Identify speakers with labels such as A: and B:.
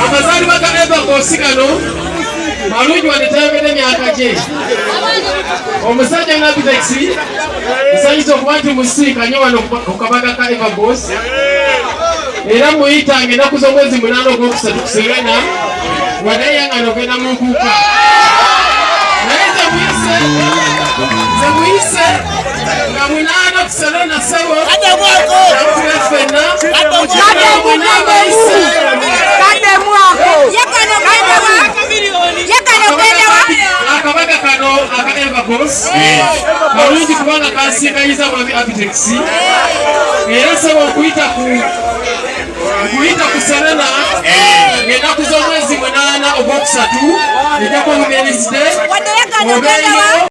A: amazali baka Eva Bosigano malungi wanetayogedde emyaka gye omusajja ng'apitexi nsanyusa okuba nti musiikanye wano ku kabaga ka Eva Boss era muyitange ennaku z'omwezi 8 ogwokusatu kusigana wadayangana ogenda mu nkuuka naye ze muyise nga 8 kusala na ssebo nakuba ffenna akabaga kano aka Eva Boss kalungi kubanga kansiikanyiza mwami Apitex era ssebo okuyita ku Serena ng'ennaku z'omwezi 8 ogwokusatu ejja kuba Women's Day obeeyo